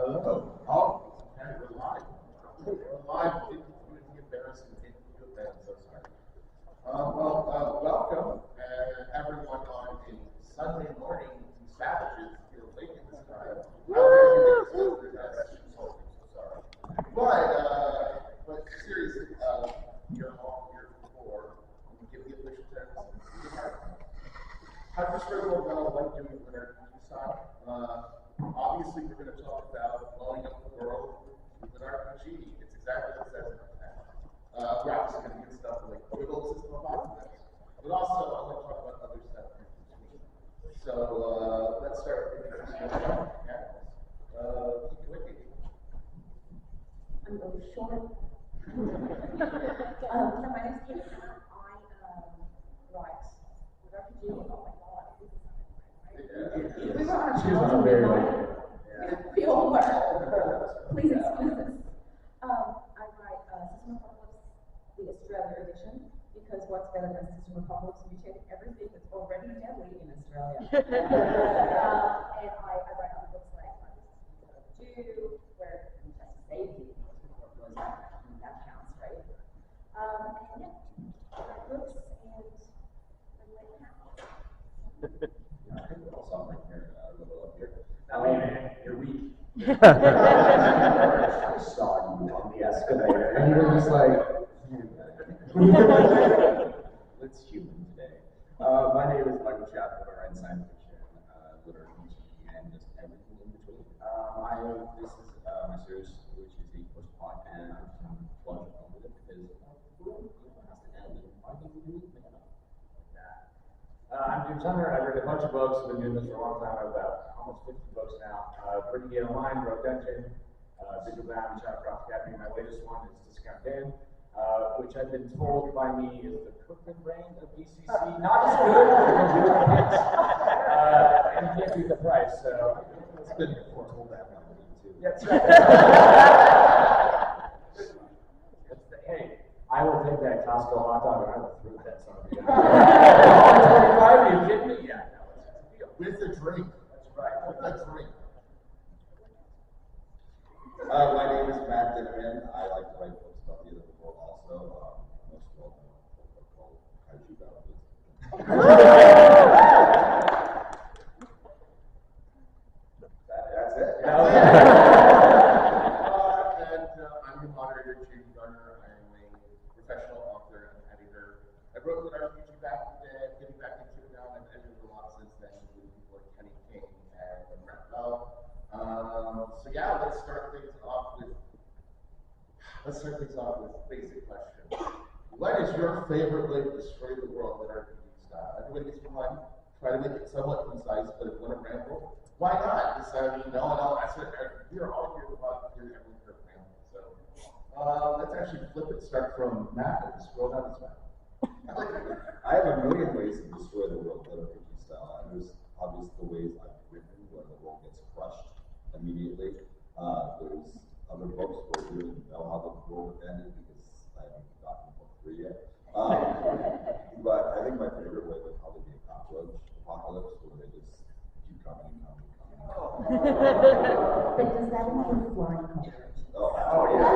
Hello. Oh, okay, we're live. We're live. Didn't mean to embarrass you. Didn't do it, man. I'm so sorry. Welcome, everyone on a Sunday morning to Savages. You're late in this time. How dare you make this weather that's so sorry. But seriously, you're all here for give the official terms. How does this really well like doing LitRPG style? Obviously, we're going to talk about blowing up the world with LitRPG. It's exactly what it says in the text. We're obviously going to get stuff like the good old system of apocalypse, but also I want to talk about other stuff in between. So let's start with the keep going. I'm going short. My name's Kate. I write LitRPG. Oh my god. She's on very late. We all were. Please excuse us. I write System Apocalypse, the Australia edition, because what's better than System Apocalypse? You take everything that's already deadly in Australia. And I write other books like Do, where you just save the that counts, right? And yeah, I write books and I like cats. I think we're all something here, a little up here. Now, wait a minute, you're weak. I saw you on the escalator, and you were just like, let's human today. My name is Michael Chapman. I write science fiction, LitRPG, and just everything in between. This is my series, which is the first pod, and I'm just going to plunge on with it because it has to end, and why don't we do it? I'm James Hunter. I've written a bunch of books. I've been doing this for a long time. I have about almost 50 books now. Pretty Gay Online, Rogue Dungeon, Digital Bound, Shadowcross Academy. My latest one is Discount Den, which I've been told by me is the Cookman brand of BCC. Not as good as the hits, and you can't beat the price. So It's been foretold that by me too. that's right. Hey, I will take that Costco hot dog and I will throw that son of a gun. Are you kidding me? Yeah, no, it's a deal. With a drink. That's right. With a drink. My name is Matt Dinnerman. I like to write books about the end of the world also. Most well known book called Kaiju Battlefield. That's it. I'm your moderator, James Garner. I am a professional author and editor. I wrote LitRPG back then, getting back into it now, and I've edited a lot since then, including people like Kenny King and Brett Bell. So yeah, let's start things off with basic questions. What is your favorite way to destroy the world LitRPG style? Everybody gets one. Try to make it somewhat concise, but if you want to ramble, why not? Because no, that's what we're all here about hearing everyone hear ramble. So let's actually flip it. Start from Matt and scroll down this way. I have a million ways to destroy the world LitRPG style, and there's obviously the ways I've written where the world gets crushed immediately. There's other books where we don't know how the world ended because I haven't gotten book 3 yet. But I think my favorite way would probably be a cockroach apocalypse where they just keep coming and coming and coming. But does that include flying cockroaches? Oh yeah.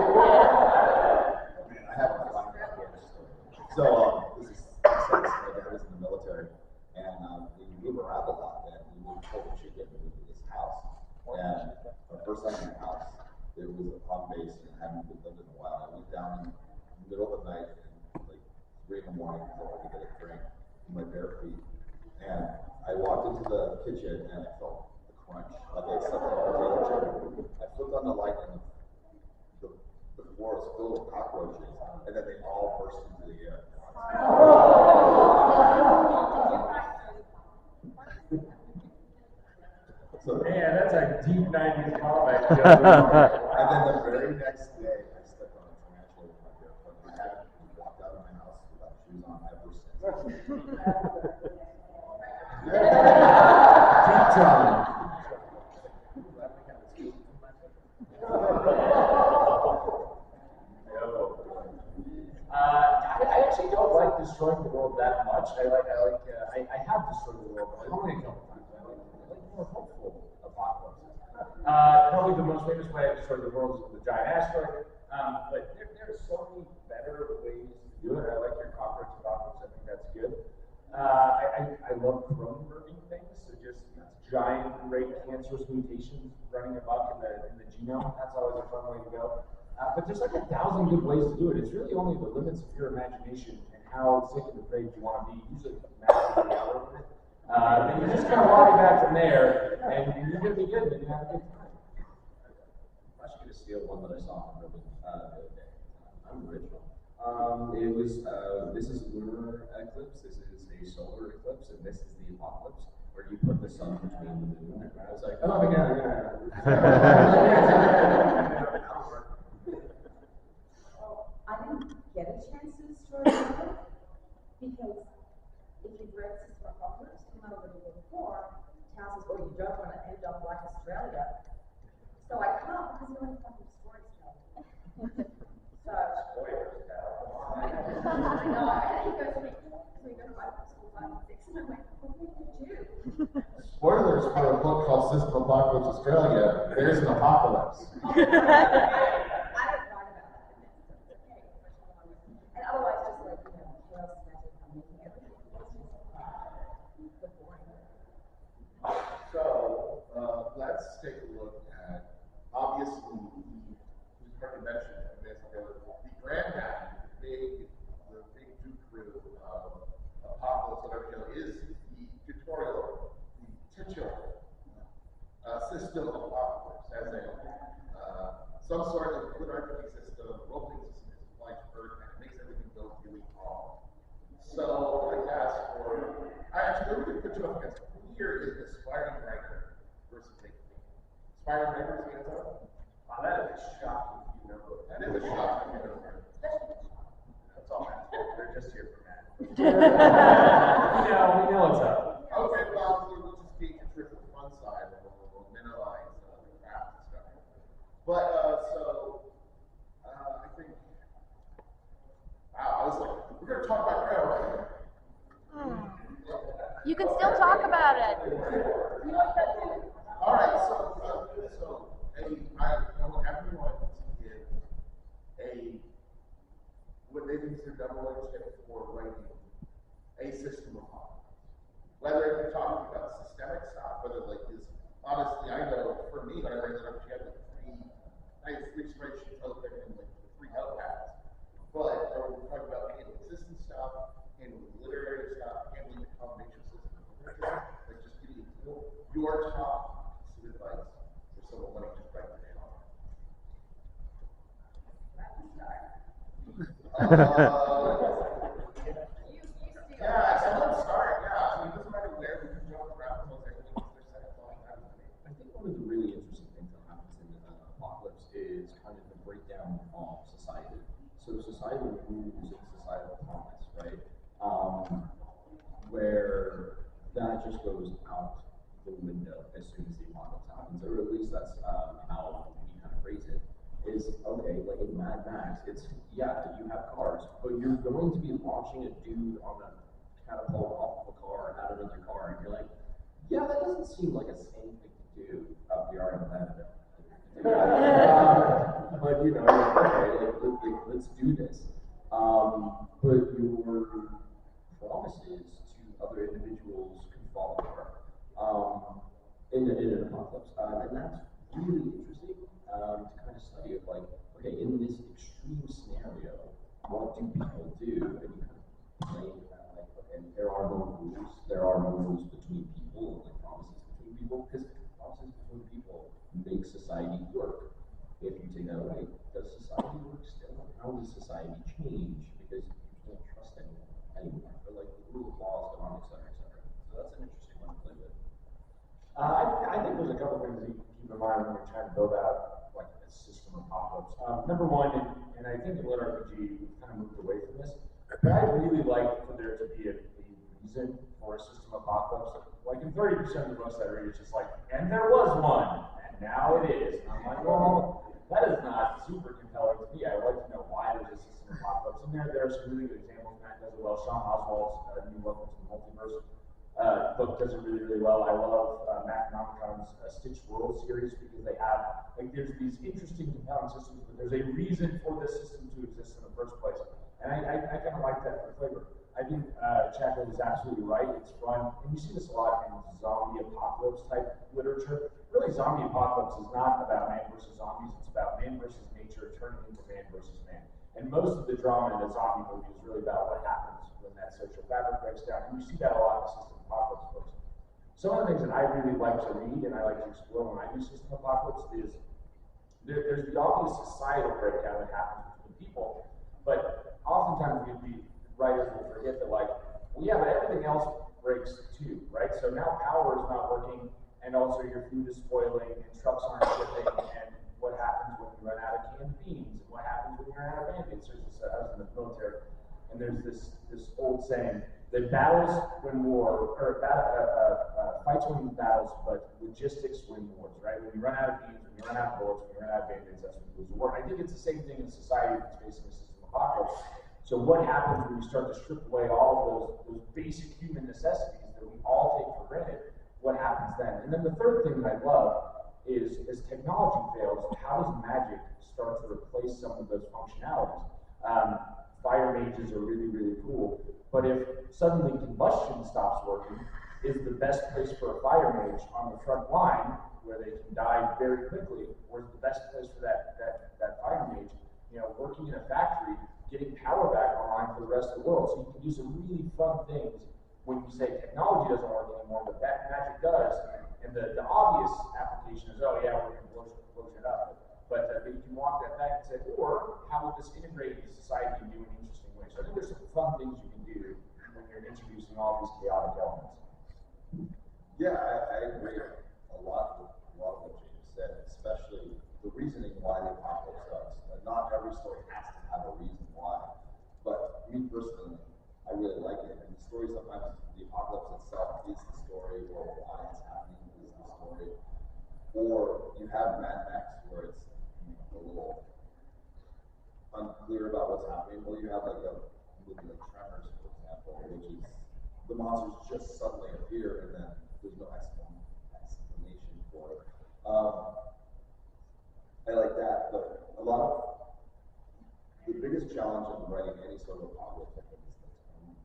Man, I have a flying cockroach story. So this is my dad was in the military, and we move around a lot, and we moved over chicken to this house. And our first time in the house, it was on base and hadn't been lived in a while. I went down in the middle of the night and like 3 in the morning because I wanted to get a drink in my bare feet. And I walked into the kitchen and I felt the crunch, like I slept on a potato chip. I flipped on the light and the floor was filled with cockroaches, and then they all burst into the air. So, Man, that's a deep 90s comic. and then the very next day, I stepped on a tarantula with my bare foot. I haven't walked out of my house without shoes on ever since. Deep time. I actually don't like destroying the world that much. I have destroyed the world, but only a couple times. I like more hopeful apocalypse. Probably the most famous way I destroyed the world is with the giant asteroid. But there are so many better ways to do it. I like your cockroach apocalypse. I think that's good. I love Cronenberging things. So just giant, great cancerous mutations running amok in the genome. That's always a fun way to go. But there's like 1,000 good ways to do it. It's really only the limits of your imagination and how sick and afraid you want to be. Usually, matches the algorithm. And you just kind of walk it back from there, and you're going to be good, and you have a good time. I'm actually going to steal one that I saw on Urban the other day. I'm original. It was, this is lunar eclipse, this is a solar eclipse, and this is the apocalypse, where you put the sun between the moon. And I was like, oh my god, I didn't get a chance to destroy the world because if you've read System of Apocalypse, came out over the year before, tells us, oh, you don't want to end up like Australia. So I can't because you only want to destroy Australia. So, I know, and he goes to me, so we go to Bible school 5 and 6, and I'm like, what did you do? Spoilers for a book called System Apocalypse Australia. There is an apocalypse. I don't write about that in this, so it's okay. And otherwise, just like, chaos, magic, I'm making everything. It's just boring. So, let's take a look at, obviously, who's already mentioned this, the granddaddy, the big Duke of Apocalypse, whatever, is the tutorial, the titular system of Apocalypse, as in some sort of LitRPG system, role-playing system is applied to Earth, and it makes everything go really wrong. So, I asked for, actually, let me put you up against, who here is the aspiring writer versus taking me? Aspiring writers, hands up? That is shocking if you know. That is a shock. That's all Matt's fault. They're just here for Matt. we know what's up. Okay, well, we'll just keep it to the fun side, and we'll minimize the craft and stuff. But, I think, wow, I was like, we're going to talk about railroad. You can still talk about it. All right, so I want everyone to give what they consider double-edged tip for writing a system of apocalypse. Whether you're talking about systemic stuff, whether like this, honestly, I know for me, when I write LitRPG, I have three spreadsheets open and like 3 notepads. But we're talking about handling system stuff, handling literary stuff, handling the combination system. Like just giving you your top piece of advice for someone wanting to write their genre. Yeah, someone start. Yeah, I mean, it doesn't matter where we can jump around. Almost everything is their second line. I think one of the really interesting things that happens in Apocalypse is kind of the breakdown of society. So societal rules and societal promise, right? Where that just goes out the window as soon as the apocalypse happens, or at least that's how we kind of phrase it. Is okay, like in Mad Max, it's yeah, you have cars, but you're going to be launching a dude on a catapult off of a car out of another car, and you're like, yeah, that doesn't seem like a sane thing to do up the art of that. But okay, let's do this. But your promises to other individuals can fall apart in an apocalypse, and that's really interesting to kind of study. Of like, okay, in this extreme scenario, what do people do? And you kind of play that, like, okay, there are no rules. There are no rules between people, and like promises between people, because promises between people make society work. If you take that away, does society work still? How does society change? Because you can't trust anyone anymore. Or like the rule of law is gone, et cetera, et cetera. So that's an interesting one to play with. I think there's a couple things that you can keep in mind when you're trying to build out like a system apocalypse. Number one, and I think in LitRPG we've kind of moved away from this, but I really like for there to be a reason for a system apocalypse. Like in 30% of the books that I read, it's just like, and there was one, and now it is. And I'm like, well, that is not super compelling to me. I would like to know why there's a system apocalypse. And there are some really good examples. Matt does it well. Sean Oswald's New Welcome to the Multiverse book does it really, really well. I love Matt Nomicom's Stitch World series because they have, like, there's these interesting compelling systems, but there's a reason for this system to exist in the first place. And I kind of like that for flavor. I think Chaco is absolutely right. It's fun. And you see this a lot in zombie apocalypse type literature. Really, zombie apocalypse is not about man versus zombies. It's about man versus nature turning into man versus man. And most of the drama in a zombie movie is really about what happens when that social fabric breaks down. And you see that a lot in system apocalypse books. Some of the things that I really like to read and I like to explore when I do system apocalypse is there's the obvious societal breakdown that happens between people, but oftentimes writers will forget that, like, well, yeah, but everything else breaks too, right? So now power is not working, and also your food is spoiling, and trucks aren't shipping, and what happens when you run out of canned beans, and what happens when you run out of band-aids? There's this, I was in the military, and there's this old saying that battles win war, or fights win battles, but logistics win wars, right? When you run out of beans, when you run out of bullets, when you run out of band-aids, that's when you lose a war. And I think it's the same thing in society that's facing a system apocalypse. So what happens when you start to strip away all of those basic human necessities that we all take for granted? What happens then? And then the third thing that I love is, as technology fails, how does magic start to replace some of those functionalities? Fire mages are really, really cool, but if suddenly combustion stops working, is the best place for a fire mage on the front line, where they can die very quickly, or is the best place for that fire mage, working in a factory, getting power back online for the rest of the world? So you can do some really fun things when you say technology doesn't work anymore, but that magic does. And the obvious application is, oh yeah, we're going to blow shit up. But you can walk that back and say, or how would this integrate into society in new and interesting ways? So I think there's some fun things you can do when you're introducing all these chaotic elements. Yeah, I agree a lot with what James said, especially the reasoning why the apocalypse starts. Not every story has to have a reason why, but me personally, I really like it. And the story, sometimes the apocalypse itself is the story, or why it's happening is the story. Or you have Mad Max, where it's a little unclear about what's happening. Or you have like a movie like Tremors, for example, which is the monsters just suddenly appear and then there's no explanation for it. I like that, but a lot of the biggest challenge in writing any sort of apocalypse, I think, is the tone,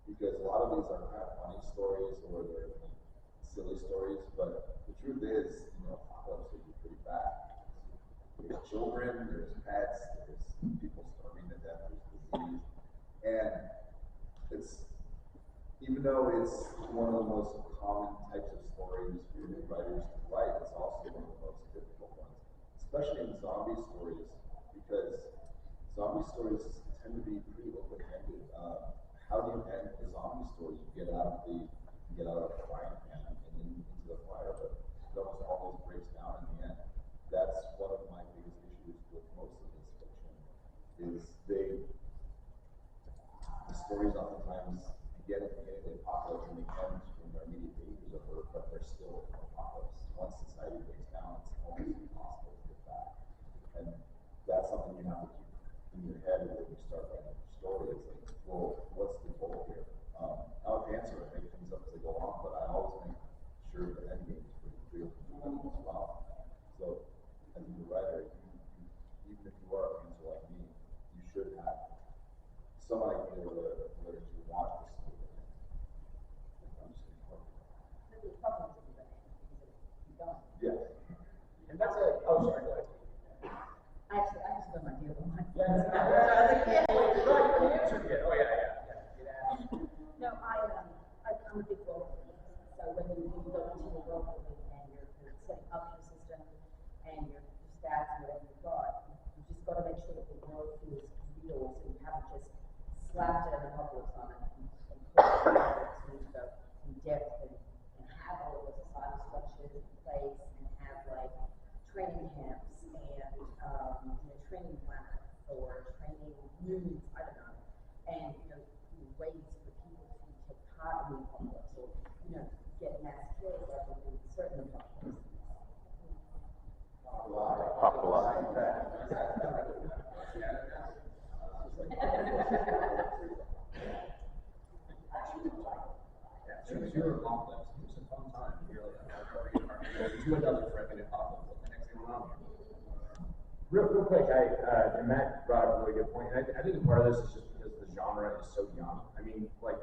because a lot of these are kind of funny stories or they're silly stories, but the truth is, apocalypse would be pretty bad. There's children, there's pets, there's people starving to death, there's disease, and it's, even though it's one of the most common types of stories for new writers to write, it's also one of the most difficult ones, especially in zombie stories, because zombie stories tend to be pretty open-ended. How do you end a zombie story? You get out of the frying pan and then into the fire, but it almost always breaks down in the end. That's one of my biggest issues with most of this fiction, is the stories oftentimes begin at the beginning of the apocalypse and they end when their immediate danger is over, but they're still in the apocalypse. Once society breaks down, it's almost impossible to get back. And that's something you have to keep in your head when you start writing a story. It's like, well, what's the goal here? I'll answer it, make things up as they go on, but I always make sure the end game is pretty clear from the beginning as well. So, as a writer, even if you are a cancer like me, you should have some idea where you want this to be. I'm just going to yes. And that's it. Oh, sorry, go ahead. I actually got my deal on. Yeah. You answered it. Oh, yeah. No, I'm a big world builder. So when you go into your world building and you're setting up your system and your stats and whatever you've got, you just got to make sure that the world feels real, so you haven't just slapped an apocalypse on it and put it in there. So you need to go in depth and have all of the societal structures in place and have like training camps and training planners or training moves, I don't know, and ways for people to take part in the apocalypse or get mass kills like in certain apocalypses. and Matt brought up a really good point. And I think part of this is just because the genre is so young. I mean, like,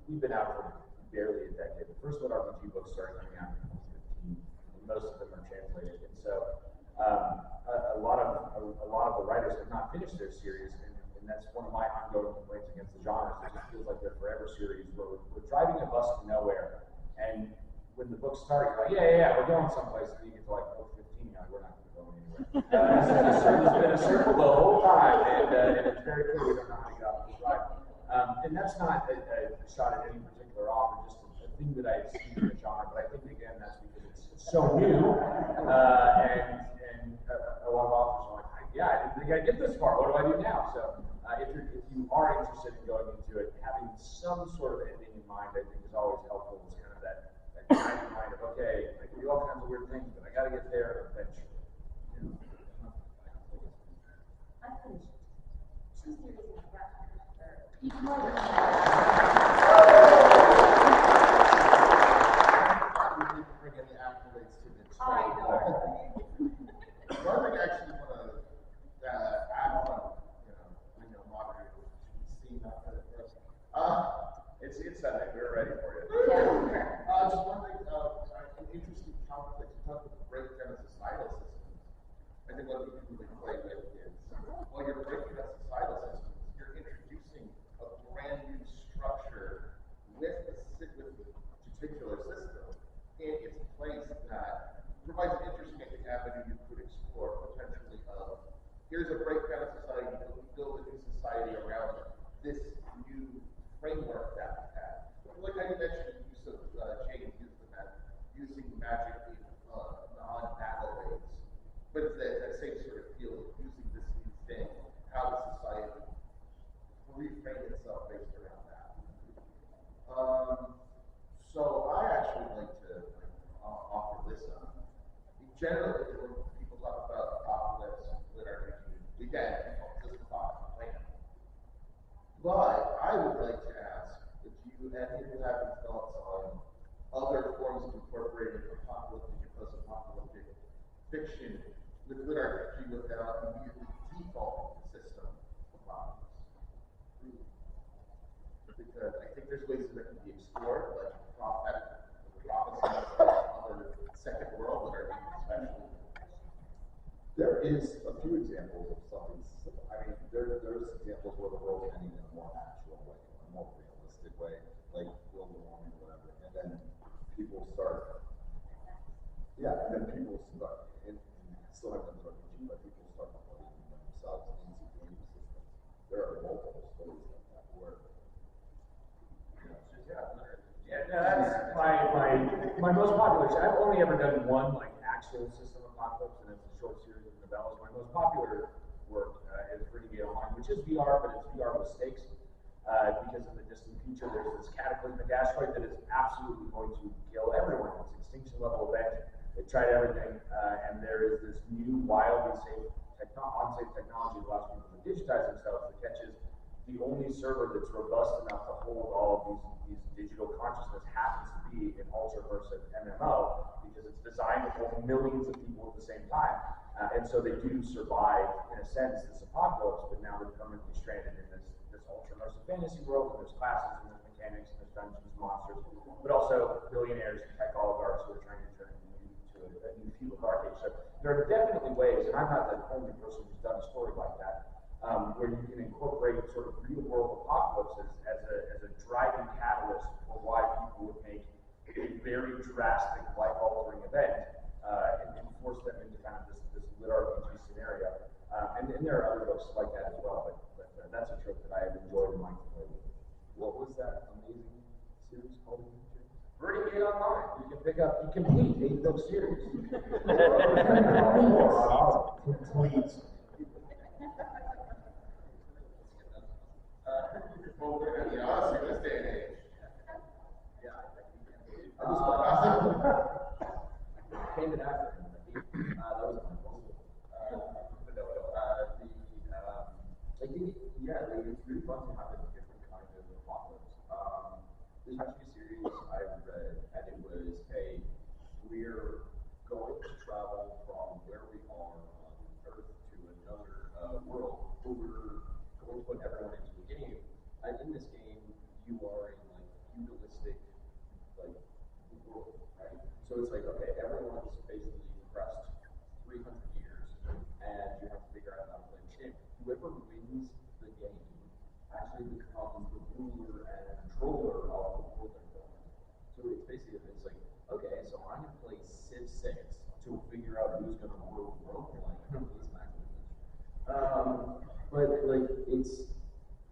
we've been out for barely a decade. The first LitRPG books started coming out in 2015. Most of them are translated, and so a lot of the writers have not finished their series, and that's one of my ongoing complaints against the genre. It just feels like they're forever series where we're driving a bus to nowhere, and when the books start, you're like, yeah, we're going someplace, and you get to like book 15, you're like, we're not going to go anywhere. It's been a circle the whole time, and it's very clear we don't know how to get off this ride. And that's not a shot at any particular author, just a thing that I've seen in the genre, but I think again that's because it's so new, and a lot of authors are like, yeah, I didn't think I'd get this far, what do I do now? So if you are interested in going into it, having some sort of ending in mind, I think is always helpful. It's kind of that guiding mind of, okay, I can do all kinds of weird things, but I gotta get there eventually. I finished 2 series of that. Bring any accolades to the I know. One thing I actually want to add on, moderator, see not for the first. It's Sunday, we're ready for you. Yeah. Just one thing, an interesting conflict. You talked about the breakdown of societal systems. I think one of the people we play with is, while you're breaking down societal systems, you're introducing a brand new structure with a particular system in its place that provides an interesting avenue you could explore potentially of, here's a breakdown of society, but we build a new society around this new framework that we have. Like I mentioned, use of James using magic in non-battle ways, but it's that same sort of feel of using this new thing, how the society reframe itself based around that. So I actually like to offer this up. Generally, when people talk about apocalypse, LitRPG, again, this is not a plan. But I would like to ask if you any of you have any thoughts on other forms of incorporating apocalyptic and post-apocalyptic fiction with LitRPG without immediately defaulting the system of apocalypse. Because I think there's ways that can be explored, like prophecies of other second world LitRPG especially. There is a few examples of something. I mean, there's examples where the world's ending in a more natural way, a more realistic way, like global warming or whatever. And then people start, and still have another RPG, but people start putting themselves into game systems. There are multiple stories like that where. Yeah, no, that's my most popular. I've only ever done one like actual system apocalypse, and it's a short series of novellas. My most popular work is Renegade Online, which is VR, but it's VR with stakes. Because in the distant future, there's this cataclysmic asteroid that is absolutely going to kill everyone. It's an extinction level event. They tried everything, and there is this new, wildly safe, unsafe technology that allows people to digitize themselves that catches the only server that's robust enough to hold all of these digital consciousness happens to be an ultra-immersive MMO because it's designed to hold millions of people at the same time. And so they do survive, in a sense, this apocalypse, but now they're permanently stranded in this ultra-immersive fantasy world, and there's classes, and there's mechanics, and there's dungeons, monsters, but also billionaires and tech oligarchs who are trying to turn it into a new feudal dark age. So there are definitely ways, and I'm not the only person who's done a story like that, where you can incorporate sort of real-world apocalypses as a driving catalyst for why people would make a very drastic, life-altering event and force them into kind of this LitRPG scenario. And there are other books like that as well, but that's a trope that I have enjoyed and liked to play with. What was that amazing series called? Renegade Online. You can pick up, you complete 8-book series. Complete. Well, we're going to be honest in this day and age. Yeah, Came to that. that was it's really fun to have a different kind of apocalypse. This actually series I read, and it was we're going to travel from where we are on Earth to a another world, where we're going to put everyone into a game. And in this game, you are in like feudalistic like world, right? So it's like, okay, everyone's basically oppressed 300 years, and you have to figure out how to play the game. Whoever wins the game actually becomes the ruler and controller of the world they're going. So it's basically, it's like, okay, so I'm gonna play Civ 6 to figure out who's gonna rule the world playing. But like it's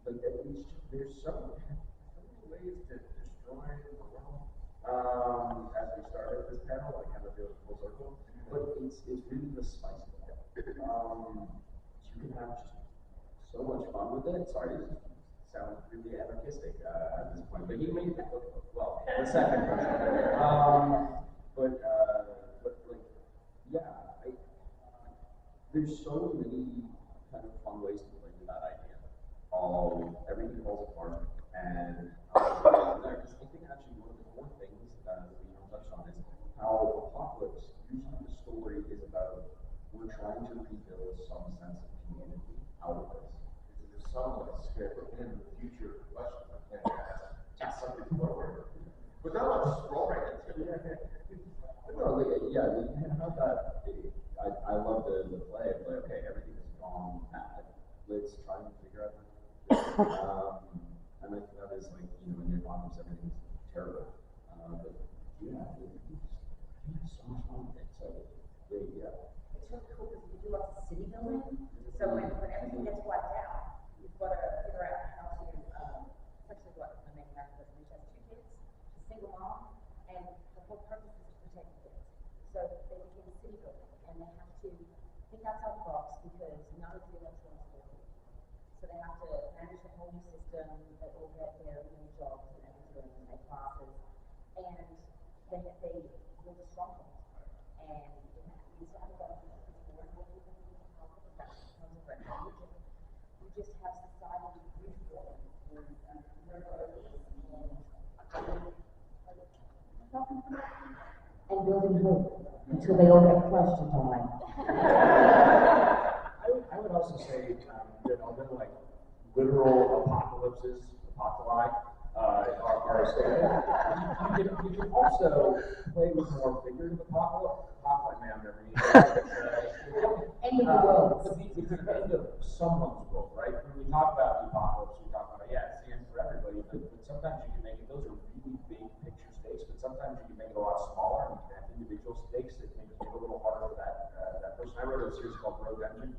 like at least there's so many ways to destroy the world. As we started this panel, I kind of feel full circle, but it's really the spice of it. You can have just so much fun with it. Sorry, this sounds really anarchistic at this point, but he made it well. The second version, but like yeah, there's so many kind of fun ways to play with that idea. Everything falls apart, and I think actually one of the core things that we touched on is how Apocalypse, usually the story is about we're trying to rebuild some sense of community out of this. There's somewhat in the future question I can't ask. That's something forward. But now let's scroll right into it. No, yeah, you can have that. I love the play of like, okay, everything is gone bad. Let's try and figure out how to do it. And I think that is like, in the Apocalypse, everything's terrible. But yeah, you have so much fun with it. So, yeah. It's really cool because you do lots of city building, so when everything gets wiped out, you've got to figure out how to, especially what the main character is, which has 2 kids, a single mom, and the whole purpose is to protect the kids. So they became city building, and they have to think outside the box because none of the electronics work. So they have to manage the whole new system, they all get their new jobs and everything, and their classes, and they build a stronghold. And you start to go more and more people who can help with that becomes a record. You just have society reform with and building hope until they all get crushed in time. I would also say that although like literal apocalypses, apocalypse, are you can also play with more figurative apocalypse. Apocalypse, man, never End of the world. It's the end of someone's world, right? When we talk about the apocalypse, we talk about, yeah, it's the end for everybody, but sometimes you can make it, those are really big picture stakes, but sometimes you can make it a lot smaller, and you can have individual stakes that make it a little harder for that person. I wrote a series called Road Engine,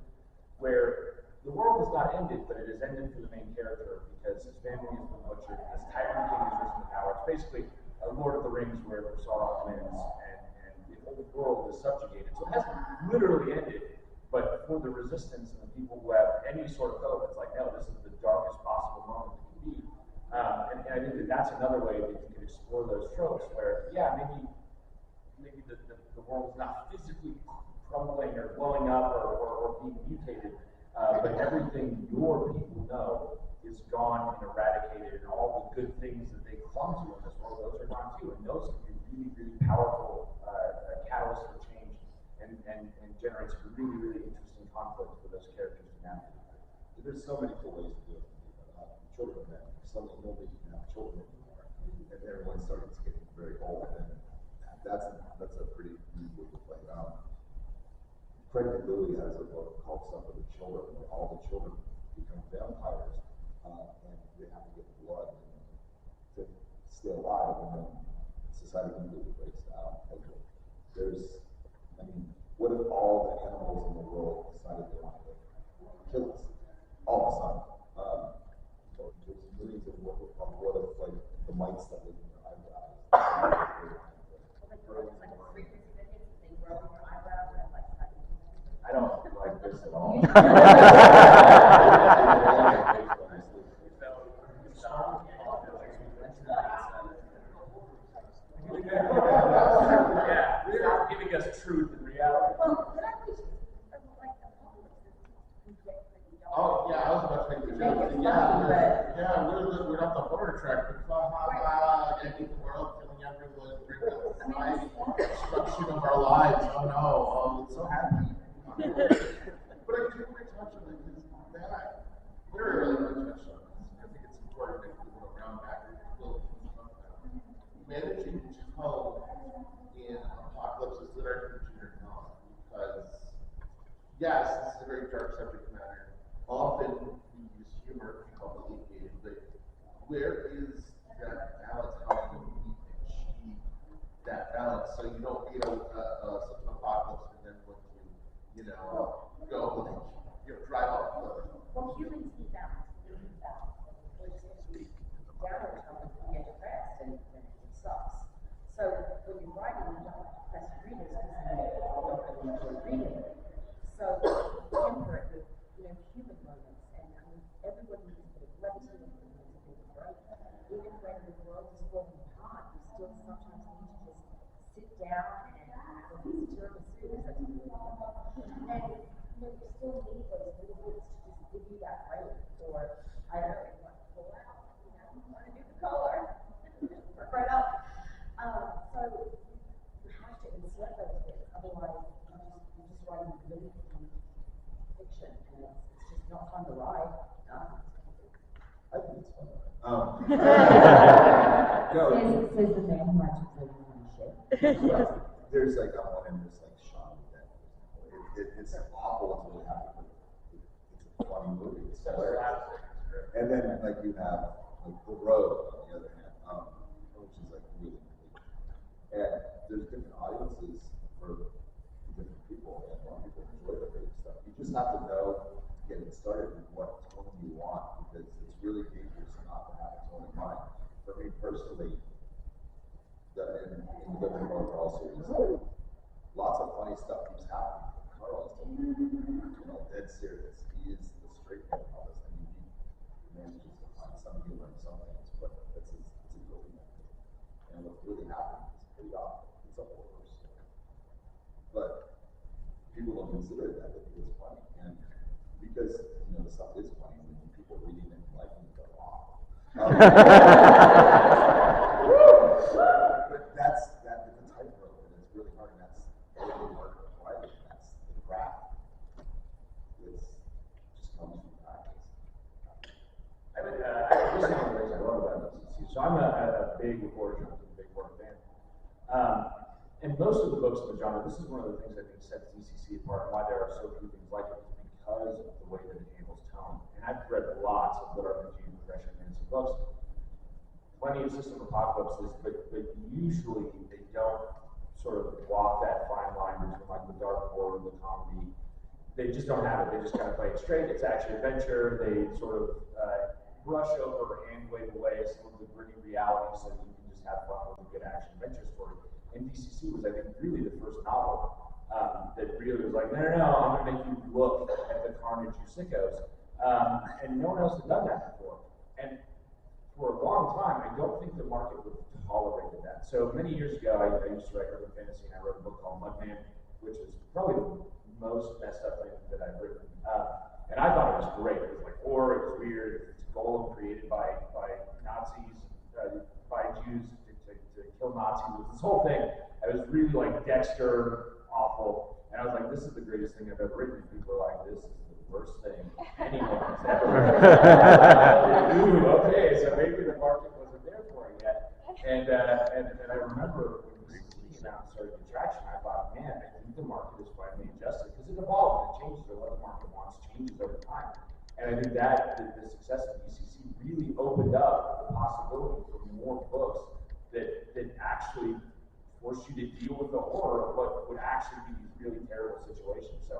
where the world has not ended, but it has ended for the main character because his family has been butchered, this tyrant king has risen to power. It's basically a Lord of the Rings where Sauron wins and the whole world is subjugated. So it hasn't literally ended, but for the resistance and the people who have any sort of hope, it's like, no, this is the darkest possible moment it can be. And I think that that's another way that you can explore those tropes where, yeah, maybe the world is not physically crumbling or blowing up or being mutated, but everything your people know is gone and eradicated, and all the good things that they clung to in this world, those are gone too, and those can be really, really powerful catalysts for change and generate some really, really interesting conflict for those characters to navigate. There's so many cool ways to do it. Children, man, suddenly nobody can have children anymore, and everyone's starting to get very old, and that's a pretty neat way to play it out. Craig Louis has a book called Some of the Children, where all the children become vampires, and they have to get blood to stay alive, and then society completely breaks down. What if all the animals in the world decided they wanted to kill us all of a sudden? There's millions of what if like the mites that live in your eyebrows. I don't like this at all. Yeah, you're giving us truth and reality. Oh, yeah, I was about to make the joke. We're not the horror track, but ending the world, killing everyone, bringing society, destruction of our lives. Oh no, it's so happy. But I do want to touch on it because that very early I touched on this. I think it's important that we go around back and build managing tone in apocalypses that are contingent or not. Because yes, this is a very dark subject matter. Often we use humor to help alleviate it, but where is that balance? How can we achieve that balance so you don't such an apocalypse and then when go drive off the cliff? Well, humans need balance. We need balance. We're just going to be down over time and we get depressed and it sucks. So when you're writing, you don't have to press readers because you don't really enjoy reading. So temper it with human moments, and I mean everyone needs a bit of levity and needs a bit of break. Even when the world is falling apart, you still sometimes need to just sit down and have these tiramisus. That's really fun. And you still need those little bits to just give you that break, or I don't know, you want to pull out, you want to do the color, work right up. So you have to insert those bits, otherwise you're just writing really fiction, and it's just not fun to write. I think it's fun. Says the man who writes really funny shit. There's like on one end, there's like Shaun of the Dead. It's awful until it happens. It's a funny movie. It's hilarious. And then like you have like The Road on the other hand, which is like really bleak. And there's different audiences for different people, and a lot of people enjoy the great stuff. You just have to know getting started with what tone you want, because it's really dangerous not to have a tone in mind. For me personally, in the Living Road Carl series, lots of funny stuff keeps happening. Carl is dead serious. He is the straight man of all this. I mean, he manages to find some humor in some things, but it's a coping mechanism. And what's really happening is pretty awful. It's a horror story. But people don't consider it that way because it's funny. And because, the stuff is funny, and people reading it and liking it go off. But that's the tightrope, and it's really hard, and that's really hard to apply, and that's the craft. It's just comes from practice. I mean, this is one of the things I love about DCC. So I'm a big Horror Journal, a big horror fan. And most of the books in the genre, this is one of the things I think sets DCC apart, and why there are so few things like it, is because of the way that it handles tone. And I've read lots of LitRPG and progression fantasy books, plenty of system apocalypses, but usually they don't sort of walk that fine line between like the dark horror and the comedy. They just don't have it. They just kind of play it straight. It's action adventure. They sort of brush over and wave away some of the gritty realities so that you can just have fun with a good action adventure story. And DCC was, I think, really the first novel that really was like, no, I'm going to make you look at the carnage, you sickos. And no one else had done that before. And for a long time, I don't think the market would have tolerated that. So many years ago, I used to write urban fantasy, and I wrote a book called Mudman, which is probably the most messed up thing that I've written. And I thought it was great. It was like horror, it was weird, it's Golem created by Nazis, by Jews to kill Nazis. It was this whole thing. It was really like Dexter, awful. And I was like, this is the greatest thing I've ever written. And people were like, this is the worst thing anyone has ever written. Ooh, okay, so maybe the market wasn't there for it yet. And I remember when this came out and started the traction, I thought, man, I think the market is finally adjusted, because it evolves and it changes, or what the market wants changes over time. And I think that the success of DCC really opened up the possibility for more books that actually forced you to deal with the horror of what would actually be these really terrible situations. So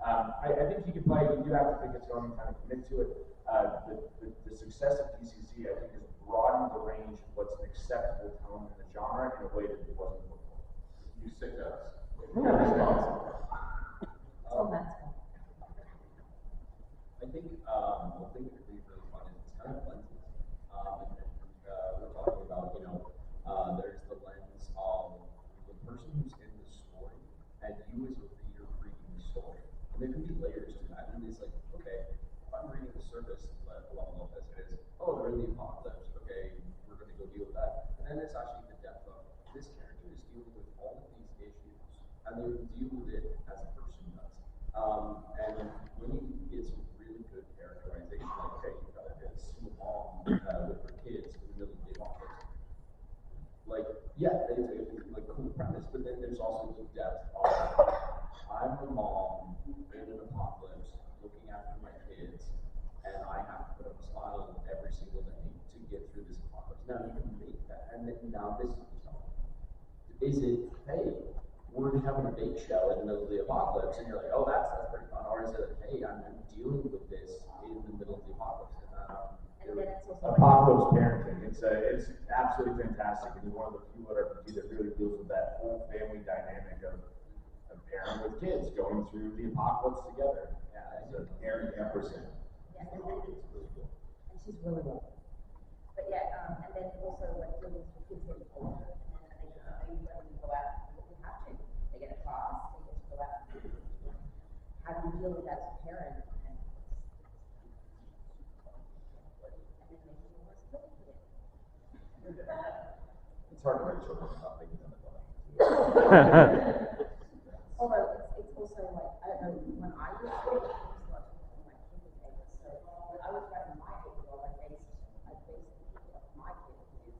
I think you can play, you do have to pick a tone and kind of commit to it. The success of DCC, I think, has broadened the range of what's an acceptable tone in the genre in a way that it wasn't before. You sickos. I think one thing that could be really fun is it's kind of lenses. We're talking about, there's the lens of the person who's in the story and you as a reader reading the story. And there can be layers to that. And it's like, okay, if I'm reading the surface level of this, it is, oh, they're in the apocalypse. Okay, we're going to go deal with that. And then it's actually the depth of this character is dealing with all of these issues, and they would deal with it as a person does. And when you get some really good characterization, like, okay, you got a single mom with her kids in the middle of the apocalypse. Like, yeah, it's like cool premise, but then there's also the depth of I'm a mom in an apocalypse looking after my kids, and I have to put up a smile every single day to get through this apocalypse. Now you can make that, and then now this is it, hey, we're having a bake show in the middle of the apocalypse, and you're like, oh, that's pretty fun. Or is it, hey, I'm dealing with this in the middle of the apocalypse? And then it's also Apocalypse parenting. It's absolutely fantastic. It's one of the few LitRPG that really deals with that whole family dynamic of parent with kids going through the apocalypse together. Yeah, it's a Aaron Epperson. Yeah. It's really cool. And she's really well. But yeah, and then also like dealing with kids getting older, and then they let them go out. You have to. They get a class. They get to go out. How do you deal with that as a parent? And then making it more difficult. It's hard to write children without making them adult. Although it's also like, I don't know, when I was school, it was like my kid was 8, so when I was writing my 8-year-old, I based the people of my kid is,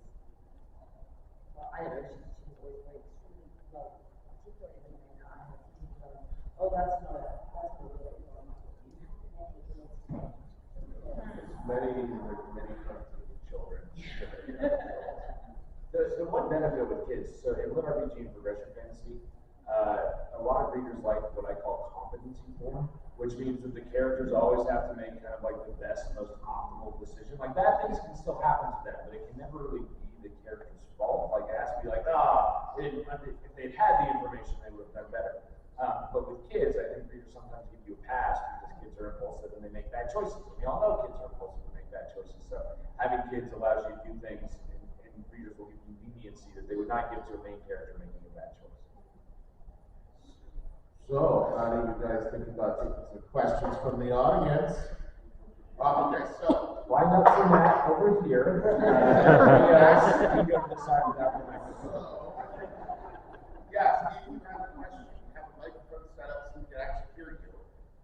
well, I don't know, she was always very extremely well articulated, and then I had to teach her, oh, that's not a good way to Many children. The one benefit with kids, so in LitRPG and progression fantasy, a lot of readers like what I call competency form, which means that the characters always have to make kind of like the best, most optimal decision. Like bad things can still happen to them, but it can never really be the character's fault. Like it has to be like, if they'd had the information, they would have done better. But with kids, I think readers sometimes give you a pass because kids are impulsive and they make bad choices. And we all know kids are impulsive and make bad choices. So having kids allows you to do things, and readers will give you leniency that they would not give to a main character making a bad choice. So, how do you guys think about taking some questions from the audience? Okay, so. Line up for Matt over here. Yes, you go to the side without the microphone. Yeah, if you have a question, have a microphone set up so we can actually hear you.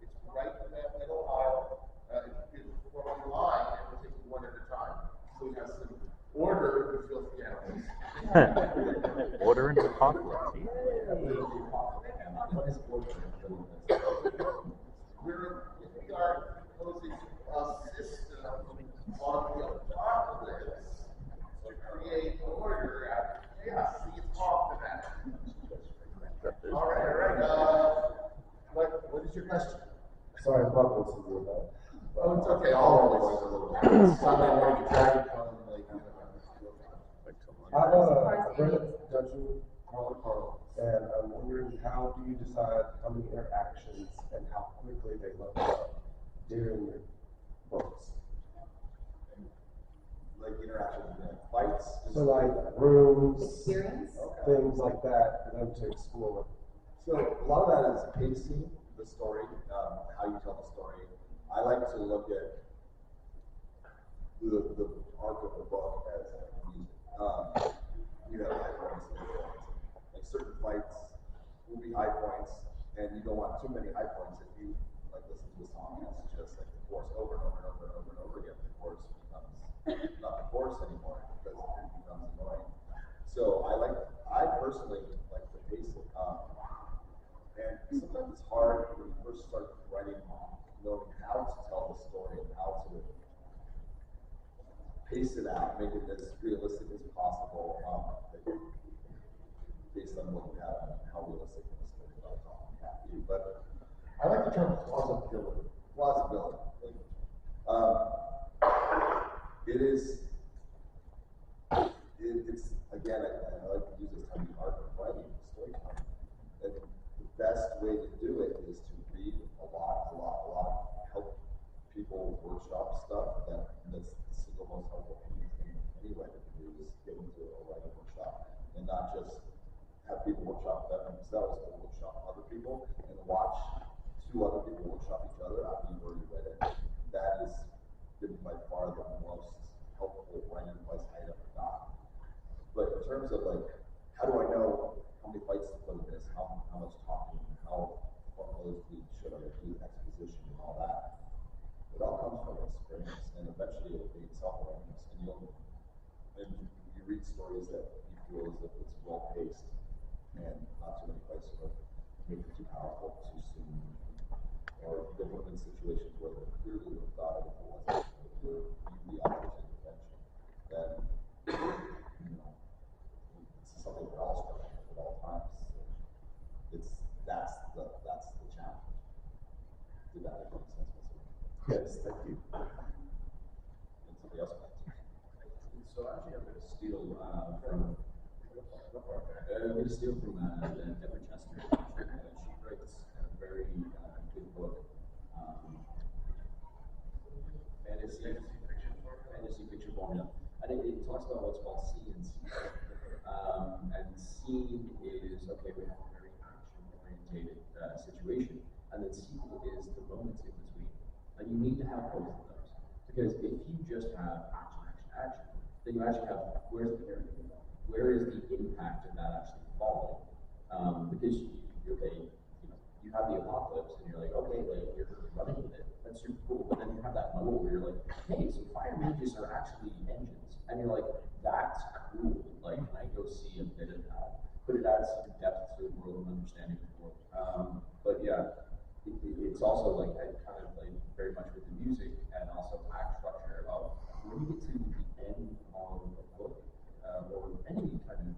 It's right in that middle aisle. If you could form a line, and we'll take you one at a time. So we have some order with filthy animals. Order and apocalypse. What is order? We are proposing a system on the apocalypse to create order out of chaos. See, it's off the bat. All right. What is your question? Sorry, Buckles is with that. Oh, it's okay. All of us a little bit. Sunday morning, dragon come like. I read Dungeon Carl, and I'm wondering how do you decide how many interactions and how quickly they level up during your books? Like interactions, like fights? So like rooms, Experience? things like that for them to explore. So a lot of that is pacing the story, how you tell the story. I like to look at the arc of the book as music. Like certain fights will be high points, and you don't want too many high points if you like listen to a song and it's just like the chorus over and over and over and over and over again. The chorus becomes not the chorus anymore because it becomes annoying. So I personally like to pace it. And sometimes it's hard when you first start writing, knowing how to tell the story and how to pace it out, make it as realistic as possible, based on what you have and how realistic the story is often have to be. But I like the term plausibility. plausibility. It is. It's again. I like to use this term, the art of writing, storytelling. And the best way to do it is to read a lot. Help people workshop stuff. That's the single most helpful thing anyway to do is get into a writing workshop and not just have people workshop that themselves, but workshop other people and watch two other people workshop each other after you've already read it. That has been by far the most helpful writing advice I ever got. But in terms of like, how do I know how many fights to put in this, how much talking, what closely should I do exposition and all and you read stories that you feel as if it's well paced and not too many fights to make it too powerful too soon, or they put them in situations where they clearly would have thought if it wasn't the author's intervention, then it's something we're all struggling with at all times. That's the challenge. Did that make sense? Yes, thank you. And somebody else wants to. So actually, I'm going to steal from I'm going to steal from Deborah Chester. She writes a very good book, fantasy fiction formula, and it talks about what's called scene and scene. And scene is okay. We have a very action-oriented situation, and then sequel is the moments in between. And you need to have both of those, because if you just have action, then you actually have where is the impact of that actually falling? Because you have the apocalypse, and you're like, okay, like you're running with it. That's super cool. But then you have that moment where you're like, hey, so fire mages are actually engines, and you're like, that's cool. Like, can I go see a bit of that? But it adds some depth to the world and understanding of the world. But yeah, it's also like kind of like very much with the music and also act structure of when you get to the end of a book or any kind of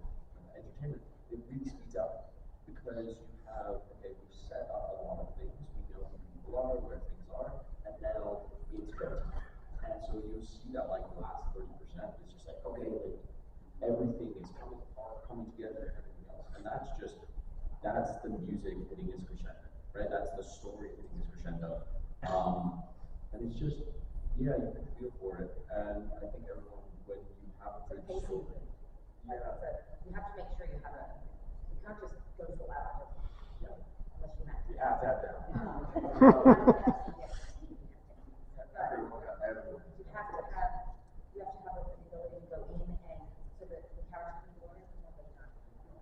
entertainment, it really speeds up because you have we've set up a lot of things, we know who people are, where things are, and now it's go time. And so you'll see that like the last 30% is just like like everything is coming apart, coming together, and everything else, and that's the music hitting its crescendo. Right, that's the story hitting its crescendo, and it's just, you can feel for it, and I think everyone, when you have a good story, you have to make sure you have you can't just go full out, unless you have to. You have to have that. You have to have the ability to go in and so that the characters can learn from what they've done,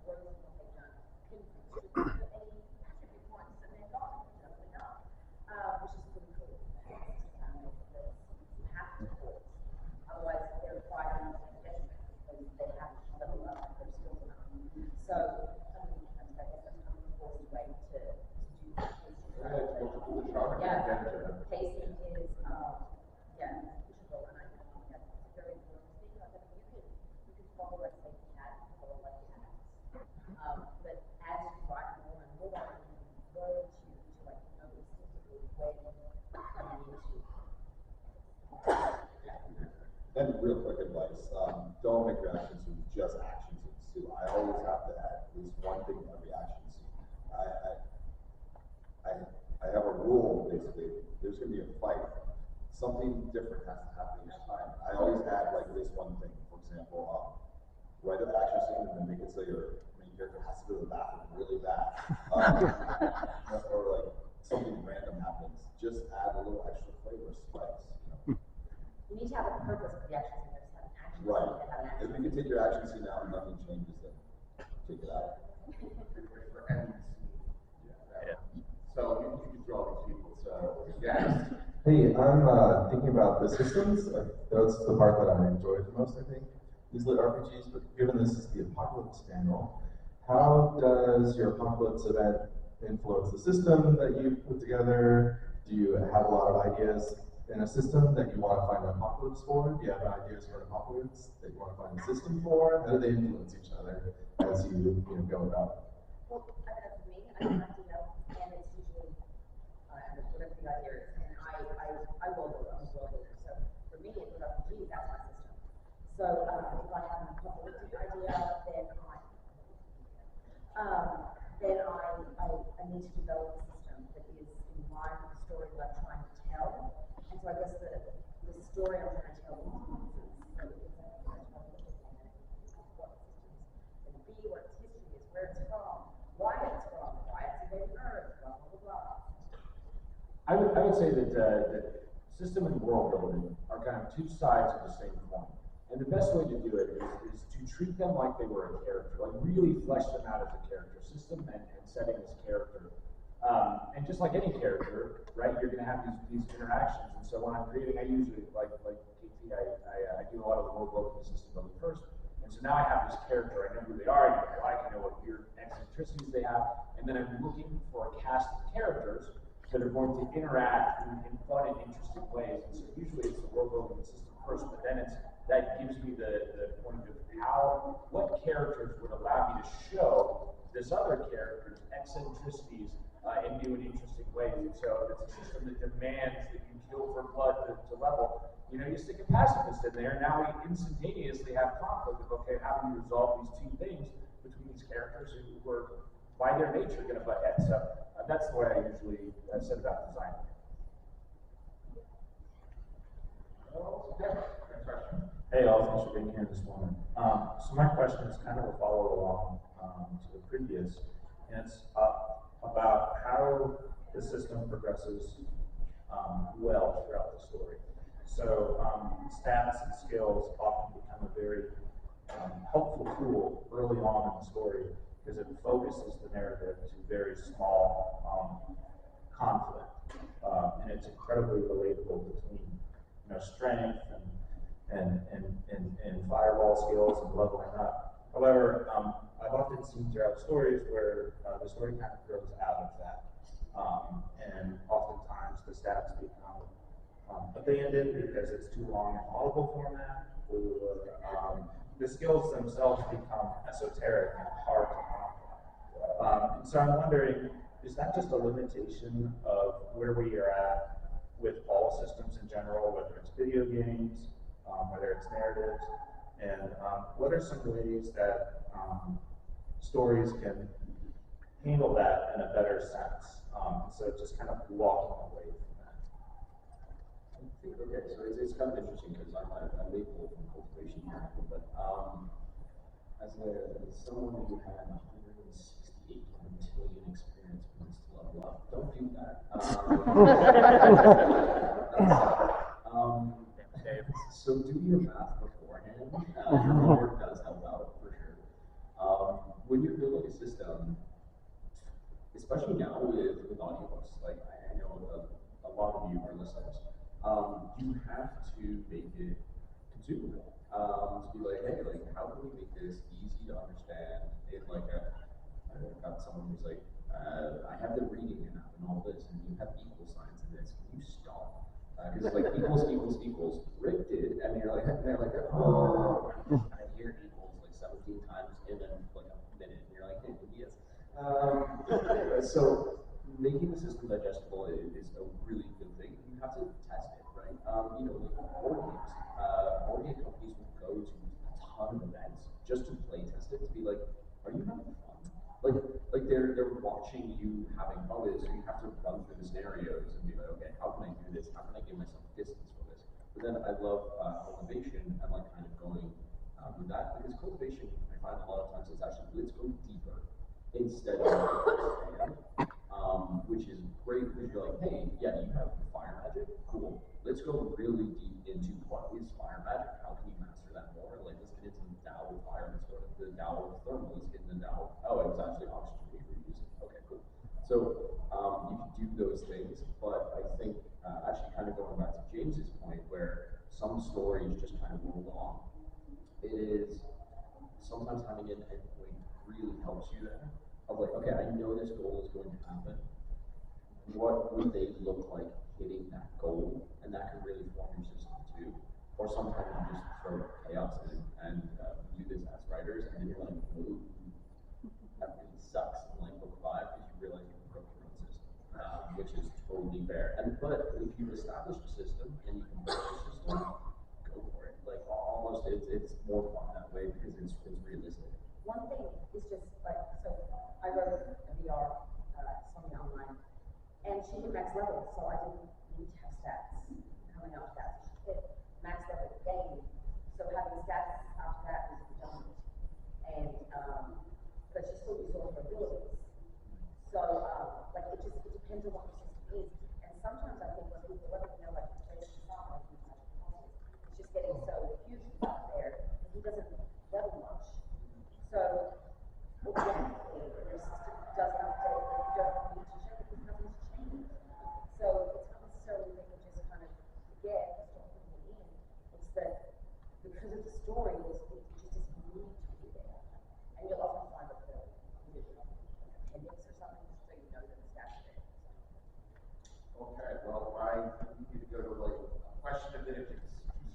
grow from what they've done, can contribute any attribute points that they've got, which is pretty cool. You have to hold. Otherwise, they're fighting detriment because they haven't leveled up their skills enough. So, I guess that's an unforced way to do that. Pacing is, integral, and I think that's a very important thing. Like, you can follow, let's say, follow like but as you write more and more, you learn to like know instinctively when you need to. Then real quick advice, don't make your action scenes just action scenes too. I always have to add at least one thing to every action scene. I have a rule, basically, there's gonna be a fight. Something different has to happen each time. I always add like this one thing, for example, write an action scene and then make it so your main character has to go to the bathroom really bad. Or like something random happens. Just add a little extra flavor, spice. You need to have a purpose for the action scene. There's an action scene Right. to have an action If you can take your action scene out and nothing changes, then take it out. So you can throw all these people. So yeah. Hey, I'm thinking about the systems. That's the part that I enjoy the most, I think, these LitRPGs. But given this is the Apocalypse panel, how does your Apocalypse event influence the system that you put together? Do you have a lot of ideas in a system that you want to find an apocalypse for? Do you have ideas for an apocalypse that you want to find a system for? How do they influence each other as you go about? Well, for me, I have to know, and it's usually whatever the idea is, and I will build. I'm a world builder, so for me, it's LitRPG, that's my system. So if I have an apocalyptic idea, then I need to develop a system that is in line with the story that I'm trying to tell. And so I guess the story I'm trying to tell influences what the system is going to be, what its history is, where it's from, why it's invading Earth, blah blah blah. I would say that system and world building are kind of two sides of the same coin. And the best way to do it is to treat them like they were a character, like really flesh them out as a character. System and setting as character. And just like any character, right, you're going to have these interactions. And so when I'm creating, I usually, like KT, I do a lot of the more broken system building first. And so now I have this character, I know who they are, I know what they like, I know what weird eccentricities they have, and then I'm looking for a cast of characters that are going to interact in fun and interesting ways. And so usually it's the world building system first, but then that gives me the point of what characters would allow me to show this other character's eccentricities in new and interesting ways. And so it's a system that demands that you kill for blood to level. You know, you stick a pacifist in there, now we instantaneously have conflict of, okay, how do we resolve these two things between these characters who were, by their nature, going to butt heads. So that's the way I usually said about design. Hey all, thanks for being here this morning. So my question is kind of a follow-along to the previous, and it's about how the system progresses well throughout the story. So stats and skills often become a very helpful tool early on in the story because it focuses the narrative to very small conflict, and it's incredibly relatable between strength and fireball skills and leveling up. However, I've often seen throughout stories where the story kind of grows out of that, and oftentimes the stats become abandoned because it's too long in audible format, or the skills themselves become esoteric and hard to find. So I'm wondering, is that just a limitation of where we are at with all systems in general, whether it's video games, whether it's narratives, and what are some ways that stories can handle that in a better sense, instead of just kind of walking away from that? Okay, so it's kind of interesting because I'm maple from cultivation here, but as someone who had 168 quintillion experience points to level up, don't do that. So do your math beforehand. Your homework does help out for sure. When you're building a system, especially now with audiobooks, like I know a lot of you are listeners, you have to make it consumable. To be like, hey, like how can we make this easy to understand in like I've got someone who's like, I have the reading app and all this, and you have equal signs in this. Can you stop? Because like equals, Rick did, and they're like, oh, I hear equals like 17 times in like a minute, and you're like, hey, yes. So making the system digestible is a really good thing. You have to test it, right? Like board games, board game companies will go to a ton of events just to play test it, to be like, are you having fun? Like they're watching you having fun with it, so you have to run through the scenarios and be like, okay, how can I do this? How can I give myself distance for this? But then I love cultivation and like kind of going with that, because cultivation, I find a lot of times it's actually, let's go deeper instead of expand, which is great because you're like, hey, yeah, you have fire magic, cool. Let's go really deep into what is fire magic, how can you master that more? Like, let's get into the Tao of fire, let's go to the Tao of thermal, let's get into the Tao of, oh, it was actually oxygen we were using, okay, cool. So, you can do those things, but I think, actually kind of going back to James's point, where some stories just kind of roll on, it is sometimes having an endpoint really helps you there. Of like, okay, I know this goal is going to happen. What would they look like hitting that goal? And that can really form your system too. Or sometimes you just throw chaos in and do this as writers, and then you're like, ooh, that really sucks in like book 5 because you realize you broke your own system, which is totally fair. But if you've established a system and you can build a system, go for it. Like almost, it's more fun that way because it's realistic. One thing is just like, so I wrote a VR, something online, and she hit max level, so I didn't need to have stats coming out of that. She hit max level game, so having stats after that was redundant. And, but she still used all her abilities. So, like, it depends on what the system is. And sometimes I think when people let me know, like, it's just getting so huge out there, and he doesn't level much. So, again, your system doesn't update, but you don't need to check it. story is, it just doesn't need to be there. And you'll often find that the additional appendix or something, so you know that it's actually there. Okay, well, I need to go to like a question a minute to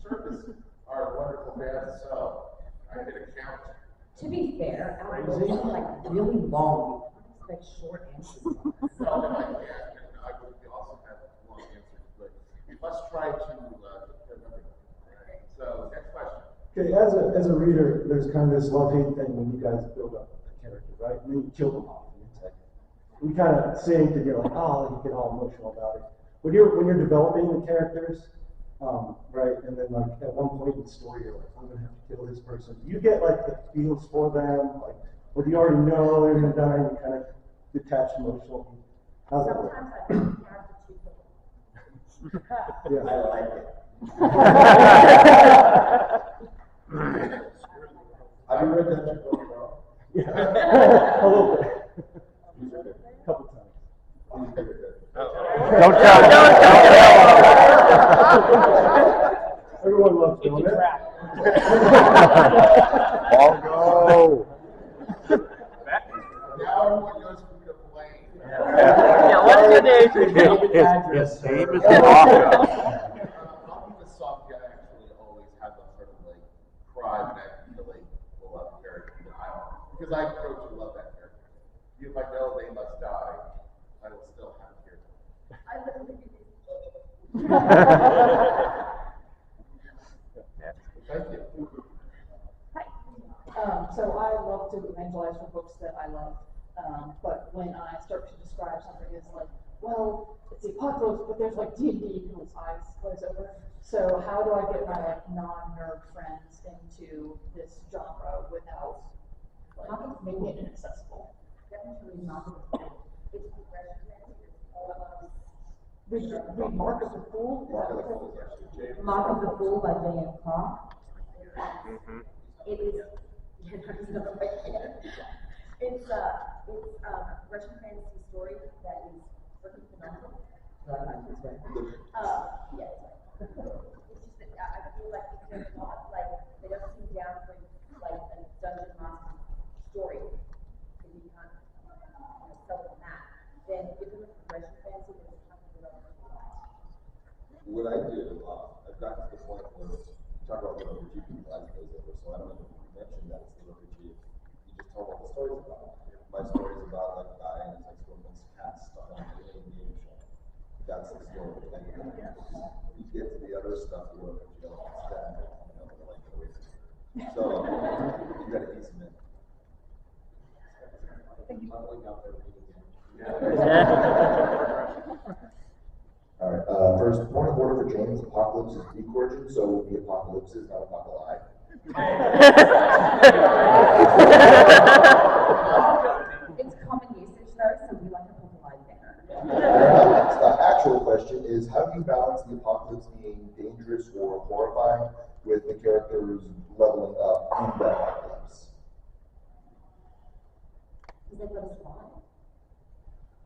service our wonderful band, so I did a count. To be fair, our books are like really long. We expect short answers. Well, then I can, and I would also have long answers, but we must try to remember. Right? So, next question. Okay, as a reader, there's kind of this love-hate thing when you guys build up a character, right? And then you kill them off. And it's like, we kind of sync and you're like, oh, you get all emotional about it. When you're developing the characters, right, and then like at one point in the story, you're like, I'm gonna have to kill this person. Do you get like the feels for them, like, or do you already know they're gonna die and you kind of detach emotionally? How's that work? Sometimes I make the character too quick. I like it. Have you read that book, bro? Yeah, a little bit. A couple times. Don't tell. Everyone loves doing it. I'll go. Now everyone knows who to blame. Yeah, what's your name? His name is Rocco. I'll be the soft guy, actually, always have a sort of like cry when I feel like beloved character that I want. Because I grow to love that character. If I know they must die, I will still have a character. I literally do this. Thank you. So I love to evangelize for books that I love, but when I start to describe something as like, well, it's the apocalypse, but there's like D&D, people's eyes glaze over. So how do I get my like non-nerd friends into this genre without like making it inaccessible? Definitely not. It's progression, it's all about. Read Mark of the Fool. Mark of the Fool is actually James. Mark of the Fool by J.M. Clark. It is, it's a Russian fantasy story that is freaking phenomenal. Yes. It's just that I feel like if they're not like, they don't seem down for like a dungeon master story, and you can't sell them that, then give them a progression fantasy that's kind of developed. What I do, I've gotten to the point where talk about LitRPG, people like goes over, so I don't even mention that it's LitRPG. You just tell what the story's about. My story's about like dying and like woman's cat stuck on a game show. That's the story. And you get to the other stuff, you go to jail instead, you know, like the way so you gotta ease them in. Leveling up their reading. All right, first, point of order for James, apocalypse is Greek origin, so the apocalypse is not apocalypse. It's common usage though, so we like to put the line there. The actual question is, how do you balance the apocalypse being dangerous or horrifying with the characters leveling up in the apocalypse? Because they let us lie.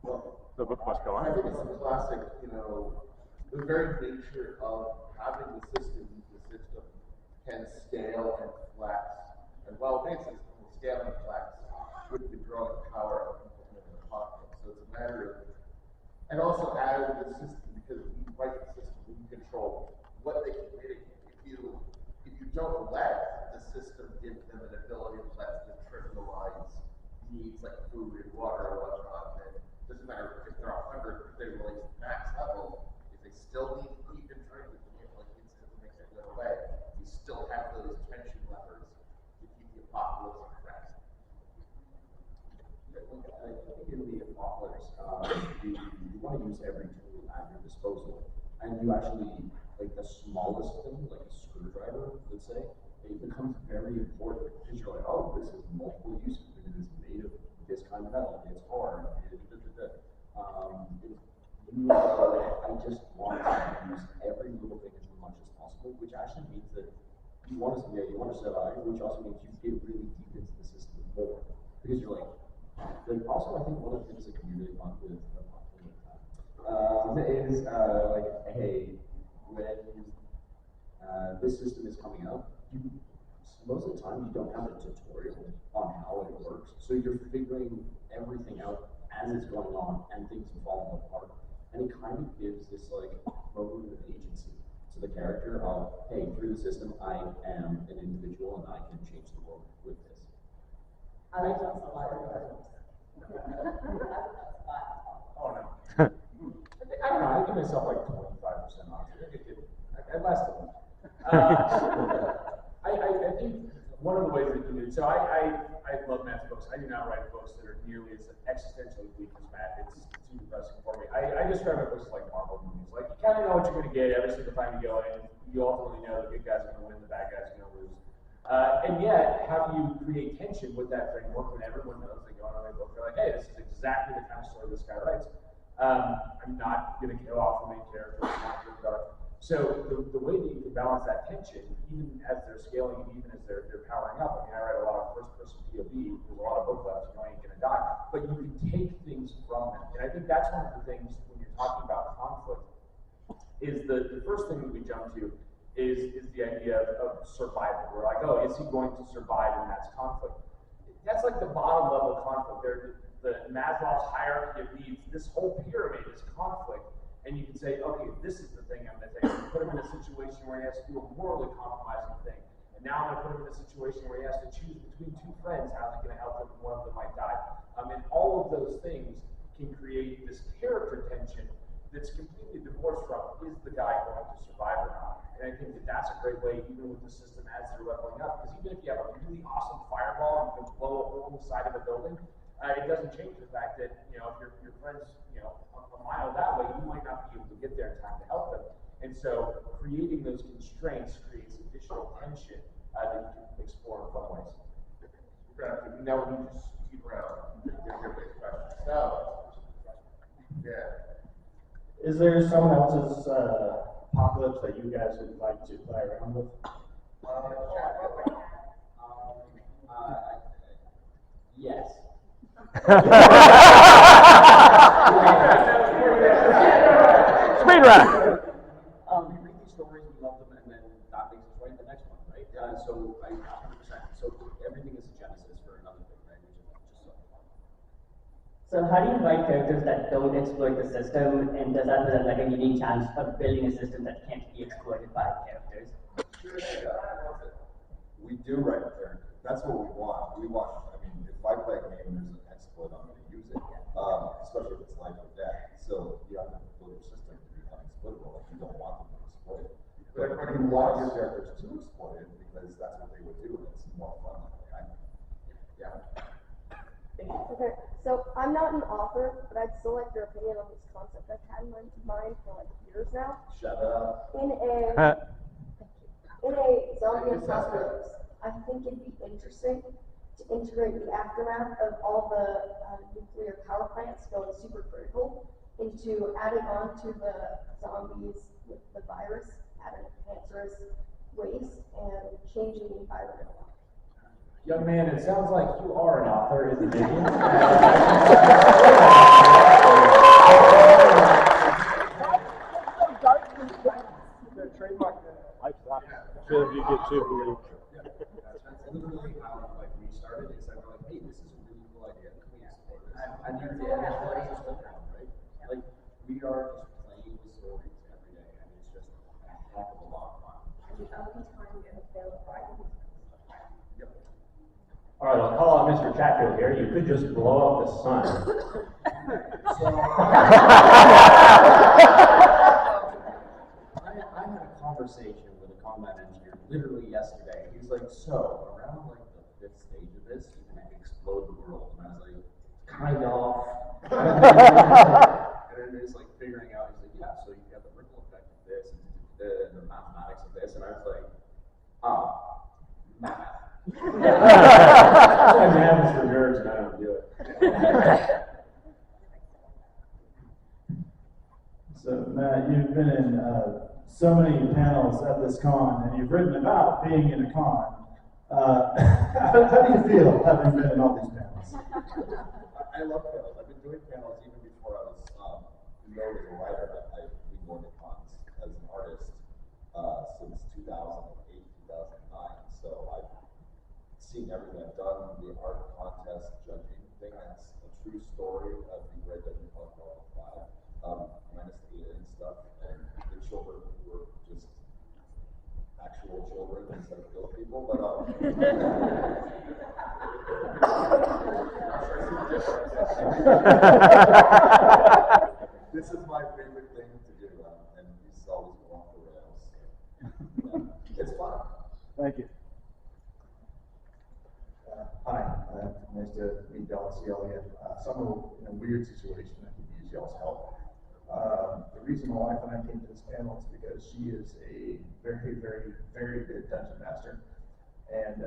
Well, The book must go I on. think it's a classic, you know, the very nature of having the system can scale and flex. And well, basically, scale and flex with the growing power of people in the apocalypse. So it's a matter of, and also add the system, because we write the system, we can control what they can mitigate. If you don't let the system give them an ability to let them trivialize needs like food and water or whatnot, then it doesn't matter if they're 100, if they release max level, if they still need to eat and drink, if you can't like instantly make that go away, you still have those tension levers to keep the apocalypse on track. I think in the apocalypse, you want to use every tool at your disposal. And you actually, like the smallest thing, like a screwdriver, let's say, it becomes very important because you're like, oh, this is multiple uses. It is made of this kind of metal. It's hard. I just want to use every little thing as much as possible, which actually means that you want to survive, which also means you get really deep into the system more. Because you're like also I think one of the things that can be really fun with is like, hey, when this system is coming out, you most of the time you don't have a tutorial on how it works, so you're figuring everything out as it's going on, and things are falling apart. And it kind of gives this like moment of agency to the character of, hey, through the system, I am an individual and I can change the world with this. I like those a lot. Oh, no. I don't know, I give myself like 25% off. I lasted one. I think one of the ways that you do, so I love math books. I do not write books that are nearly as existentially bleak as math. It's too depressing for me. I describe my books like Marvel movies. Like, you kind of know what you're going to get every single time you go in. You ultimately know the good guys are going to win, the bad guys are going to lose. And yet, how do you create tension with that framework when everyone knows they go on a book? They're like, hey, this is exactly the kind of story this guy writes. I'm not going to kill off the main character. So the way that you can balance that tension, even as they're scaling and even as they're powering up, I mean, I write a lot of first-person POV, there's a lot of book left, you know, you ain't gonna die, but you can take things from them. And I think that's one of the things when you're talking about conflict, is the first thing that we jump to is the idea of survival. We're like, oh, is he going to survive, and that's conflict. That's like the bottom level conflict. The Maslow's hierarchy of needs, this whole pyramid is conflict. And you can say, okay, this is the thing I'm going to take. Put him in a situation where he has to do a morally compromising thing. And now I'm going to put him in a situation where he has to choose between two friends. How's it going to help him? One of them might die. And all of those things can create this character tension that's completely divorced from, is the guy going to survive or not? And I think that that's a great way, even with the system as they're leveling up. Because even if you have a really awesome fireball and you can blow a hole in the side of a building, it doesn't change the fact that, you know, if your friend's, you know, a mile that way, you might not be able to get there in time to help them. And so creating those constraints creates additional tension that you can explore in fun ways. Now we need to speed around. Get your big question. So, yeah. Is there someone else's apocalypse that you guys would like to play around with? Yes. Speed run. We read these stories, we love them, and then that makes us right the next one, right? So I 100%. So everything is a genesis for another thing, right? Which is just so. So how do you write characters that don't exploit the system, and does that present like a unique challenge of building a system that can't be exploited by characters? We do write characters. That's what we want. I mean, if I play a game and there's an exploit, I'm going to use it, especially if it's life or death. So you have to build your system to be unexploitable. Like, you don't want them to exploit it. But you want your characters to exploit it because that's what they would do, and it's more fun that way. Okay, so I'm not an author, but I'd still like your opinion on this concept I've had in my mind for like years now. Shut up. In a zombie apocalypse, I think it'd be interesting to integrate the aftermath of all the nuclear power plants going super critical into adding on to the zombies with the virus, adding cancerous waste, and changing the environment a lot. Young man, it sounds like you are an author, isn't it? Should you get super That's literally how like we started. Is that we're like, hey, this is a really cool idea. Can we explore this? And then the stories just go down, right? Like we are just playing the stories every day, and it's just a heck of a lot of fun. Yep. All right, I'll call out Mr. Chatfield here. You could just blow up the sun. I had a conversation with a combat engineer literally yesterday. He's like, so around like the 5th stage of this, you can explode the world. And I was like, kind of. And then it's like figuring out, he's like, yeah, so you have the ripple effect of this and the mathematics of this. And I was like, math. Sometimes it happens for nerds and I don't do it. So Matt, you've been in so many panels at this con, and you've written about being in a con. How do you feel having been in all these panels? I love panels. I've been doing panels even before I was known as a writer. I've been going to cons as an artist since 2008, 2009. So I've seen everything I've done, the art contest judging thing, that's a true story of the Red Dungeon Protocol 5, minus the alien stuff, and the children were just actual children instead of real people, but this is my favorite thing to do, and he's always going off the rails. Yeah, it's fun. Thank you. Hi, nice to meet y'all, see y'all again. So I'm in a weird situation, I could use y'all's help. The reason my wife and I came to this panel is because she is a very, very, very good dungeon master. And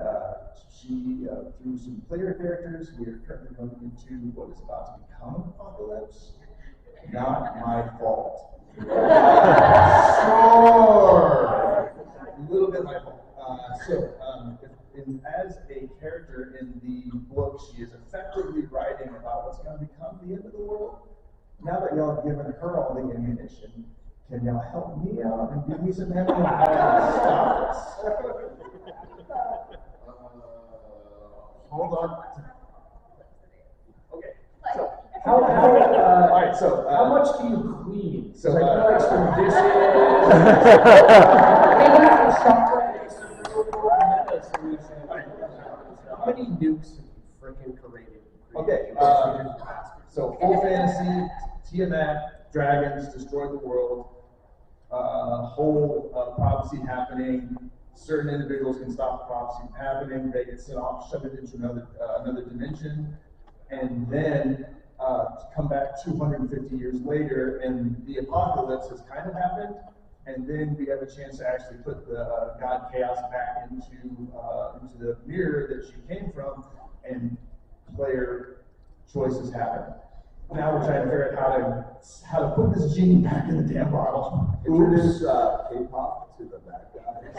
she, through some player characters, we are currently running into what is about to become an apocalypse. Not my fault. Sure! A little bit my fault. As a character in the book, she is effectively writing about what's going to become the end of the world. Now that y'all have given her all the ammunition, can y'all help me out and give me some ammo? Stop this. Hold on. Okay. So, All right, so how much do you clean? So, I feel like some dishes. How many nukes have you freaking created? Okay, so full fantasy, Tiamat, dragons, destroy the world, whole prophecy happening. Certain individuals can stop the prophecy from happening. They get sent off, shoved it into another dimension, and then come back 250 years later, and the apocalypse has kind of happened. And then we have a chance to actually put the God Chaos back into the mirror that she came from, and player choices happen. Now we're trying to figure out how to put this genie back in the damn bottle. Introduce K-pop to the bad guys.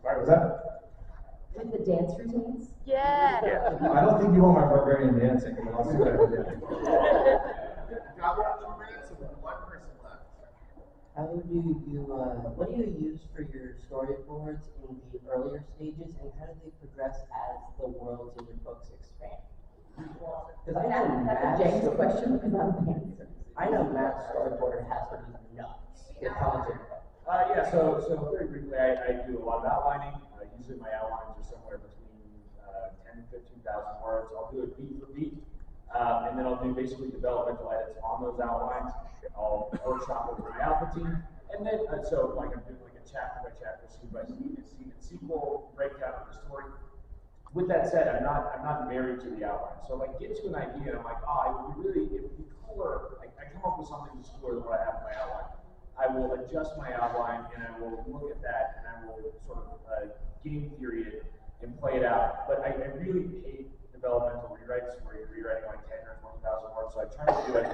Sorry, was that? With the dance routines? Yeah. I don't think you want my barbarian dancing, but I'll see what I can do. Got 2 minutes and 1 person left. How do you, what do you use for your storyboards in the earlier stages, and how do they progress as the worlds in your books expand? Because I know That's a James question because I'm the answer. I know Matt's storyboarder has to be nuts. It's talented. Yeah, so very briefly, I do a lot of outlining. Usually my outlines are somewhere between 10 and 15,000 words. I'll do it beat for beat, and then I'll do basically developmental edits on those outlines. I'll workshop with my alpha team, and then so like I'm doing like a chapter by chapter, scene by scene, and sequel breakdown of the story. With that said, I'm not married to the outline. So if I get to an idea, and I'm like, it would be really, it would be cooler. I come up with something that's cooler than what I have in my outline. I will adjust my outline, and I will look at that, and I will sort of game theory it and play it out. But I really hate developmental rewrites where you're rewriting like 10 or 20,000 words. So I try to do it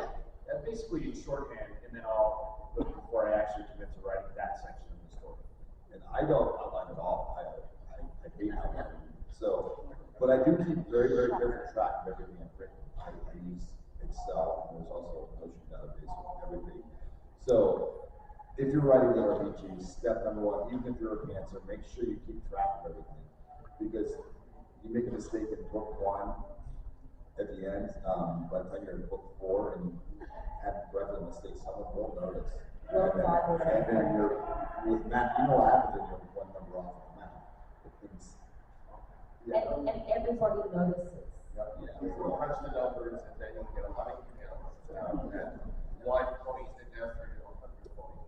basically in shorthand, and then I'll go before I actually commit to writing that section of the story. And I don't outline at all. I hate outlining. So, but I do keep very, very careful track of everything I've written. I use Excel, and there's also a Notion database with everything. So, if you're writing LitRPG, step number 1, even if you're a pantser, make sure you keep track of everything. Because you make a mistake in book 1 at the end, by the time you're in book 4 and you have corrected a mistake, someone will notice. And then you're with math, you know what happens when you're 1 number off of math. And everybody notices. Yeah, you crunch the numbers and then you get a lot of emails. And 1 point is necessary to 100 points.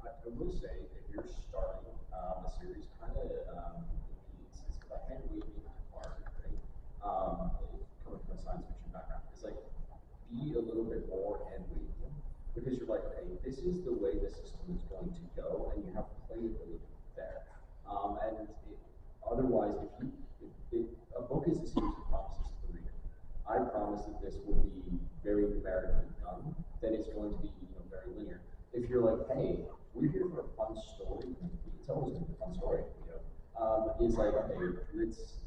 I will say, if you're starting a series, kind of I kind of wait in the market, right? Coming from a science fiction background, it's like be a little bit more and wait, because you're like, hey, this is the way the system is going to go, and you have playability there. Otherwise, if a book is a series of promises to the reader. I promise that this will be very numerically done. Then it's going to be very linear. If you're like, hey, we're here for a fun story, it's always going to be a fun story. It's like, okay, let's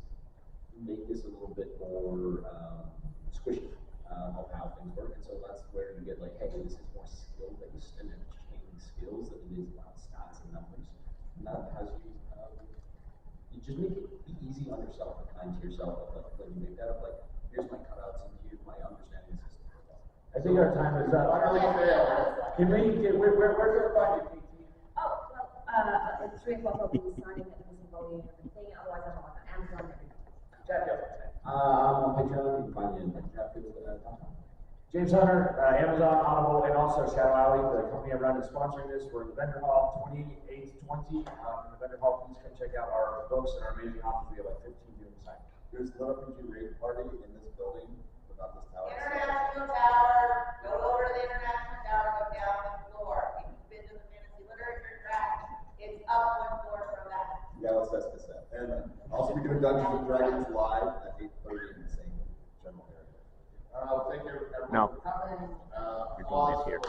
make this a little bit more squishy of how things work. And so that's where you get like, hey, this is more skill based, and then chain skills than it is about stats and numbers. And that has you, you just make it be easy on yourself and kind to yourself. Like when you make that up, like here's my cutouts and here's my understanding of the system. I think our time is up. Can we get, where can we find you, KT? Oh, well, at 3 o'clock I'll be signing it and voting and everything, otherwise I'm on Amazon and everything. Jeff, On Patreon, you can find me in Jeff.com. James Hunter, Amazon, Audible, and also Shadow Alley, the company I run is sponsoring this. We're in the vendor hall, 2820. In the vendor hall, please come check out our books and our amazing authors. We have like 15 doing sign. There's LitRPG raid party in this building, but not this tower. International Tower, go over to the International Tower, go down the floor. If you've been to the fantasy literature track, it's up one floor from that. Yeah, let's test this out. And also, we're doing Dungeons and Dragons live at 8:30 in the same general area. Thank you everyone No. for coming. You're doing this here.